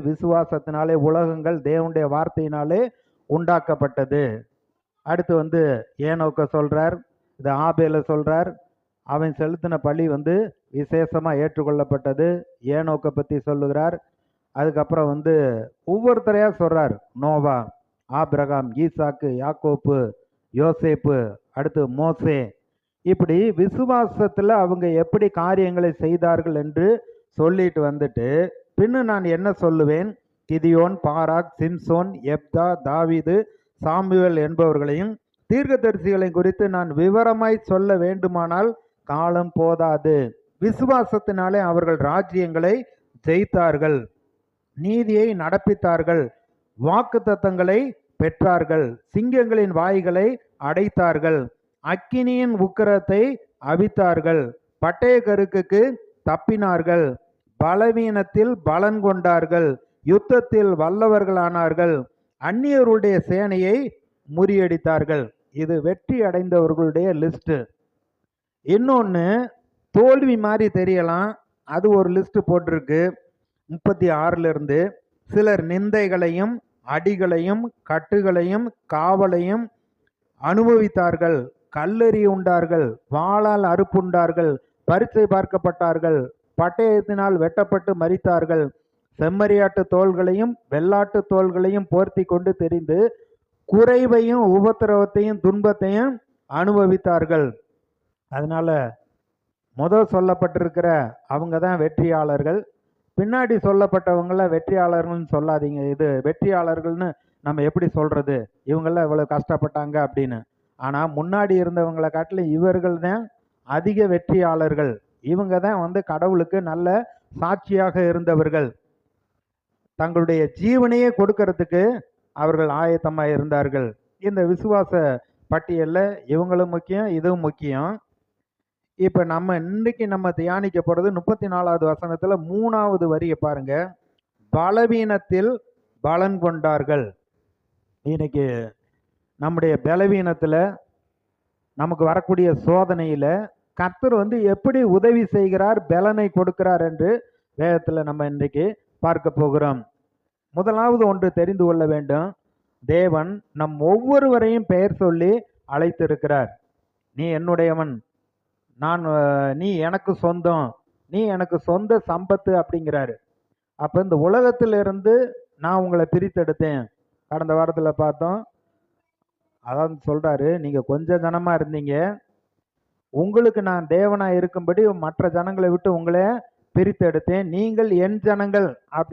விசுவாசத்தினாலே உலகங்கள் தேவனுடைய வார்த்தையினாலே உண்டாக்கப்பட்டது. அடுத்து ஏனோக்க சொல்றார், இது ஆபேல சொல்றார். அவன் செலுத்தின பலி விசேஷமா ஏற்றுக்கொள்ளப்பட்டது. ஏனோக்க பத்தி சொல்லுகிறார். அதுக்கப்புறம் ஒவ்வொருத்தரையா சொல்றார். நோவா, ஆபிரகாம், ஈசாக்கு, யாக்கோப்பு, யோசேப்பு, அடுத்து மோசே. இப்படி விசுவாசத்துல அவங்க எப்படி காரியங்களை செய்தார்கள் என்று சொல்லிட்டு பின்னு நான் என்ன சொல்லுவேன், கிதியோன், பாராக், சிம்சோன், எப்தா, தாவீது, சாமுவேல் என்பவர்களையும் தீர்க்கதரிசிகளை குறித்து நான் விவரமாய் சொல்ல வேண்டுமானால் காலம் போதாது. விசுவாசத்தினாலே அவர்கள் ராஜ்யங்களை ஜெயித்தார்கள், நீதியை நடப்பித்தார்கள், வாக்குத்தத்தங்களை பெற்றார்கள், சிங்கங்களின் வாய்களை அடைத்தார்கள், அக்கினியின் உக்கிரத்தை அவித்தார்கள், பட்டய கருக்குக்கு தப்பினார்கள், பலவீனத்தில் பலன் கொண்டார்கள், யுத்தத்தில் வல்லவர்களானார்கள், அந்நியருடைய சேனையை முறியடித்தார்கள். இது வெற்றி அடைந்தவர்களுடைய லிஸ்ட். இன்னொன்று தோல்வி மாதிரி தெரியலாம், அது ஒரு லிஸ்ட் போட்டிருக்கு 36 இருந்து. சிலர் நிந்தைகளையும் அடிகளையும் கட்டுகளையும் காவலையும் அனுபவித்தார்கள், கல்லெறி உண்டார்கள், வாளால் அறுப்புண்டார்கள், பரீட்சை பார்க்கப்பட்டார்கள், பட்டயத்தினால் வெட்டப்பட்டு மரித்தார்கள், செம்மறியாட்டு தோள்களையும் வெள்ளாட்டு தோள்களையும் போர்த்தி கொண்டு தெரிந்து குறைவையும் உபத்திரவத்தையும் துன்பத்தையும் அனுபவித்தார்கள். அதனால முதல் சொல்லப்பட்டிருக்கிற அவங்க தான் வெற்றியாளர்கள். பின்னாடி சொல்லப்பட்டவங்கள வெற்றியாளர்கள்னு சொல்லாதீங்க. இது வெற்றியாளர்கள்னு நம்ம எப்படி சொல்றது, இவங்கெல்லாம் இவ்வளவு கஷ்டப்பட்டாங்க அப்படின்னு. ஆனா முன்னாடி இருந்தவங்களை காட்டிலும் இவர்கள் தான் அதிக வெற்றியாளர்கள். இவங்க தான் கடவுளுக்கு நல்ல சாட்சியாக இருந்தவர்கள். தங்களுடைய ஜீவனையே கொடுக்கறதுக்கு அவர்கள் ஆயத்தமாக இருந்தார்கள். இந்த விசுவாச பட்டியலில் இவங்களும் முக்கியம், இதுவும் முக்கியம். இப்போ இன்னைக்கு நம்ம தியானிக்க போகிறது 34வது வசனத்தில் 3வது வரியை பாருங்க. பலவீனத்தில் பலன் கொண்டார்கள். இன்னைக்கு நம்முடைய பலவீனத்தில் நமக்கு வரக்கூடிய சோதனையில் கர்த்தர் எப்படி உதவி செய்கிறார், பலனை கொடுக்கிறார் என்று வேதத்தில் நம்ம இன்றைக்கு பார்க்க போகிறோம். முதலாவது ஒன்று தெரிந்து கொள்ள வேண்டும், தேவன் நம் ஒவ்வொருவரையும் பெயர் சொல்லி அழைத்திருக்கிறார். நீ என்னுடையவன், நீ எனக்கு சொந்தம், நீ எனக்கு சொந்த சம்பத்து அப்படிங்கிறாரு. அப்போ இந்த உலகத்திலிருந்து நான் உங்களை பிரித்தெடுத்தேன். கடந்த வாரத்தில் பார்த்தோம். அதான் சொல்றாரு, நீங்க கொஞ்ச ஜனமா இருந்தீங்க, உங்களுக்கு நான் தேவனா இருக்கும்படி மற்ற ஜனங்களை விட்டு உங்களை பிரித்தெடுத்தேன், நீங்கள் என் ஜனங்கள் அப்படி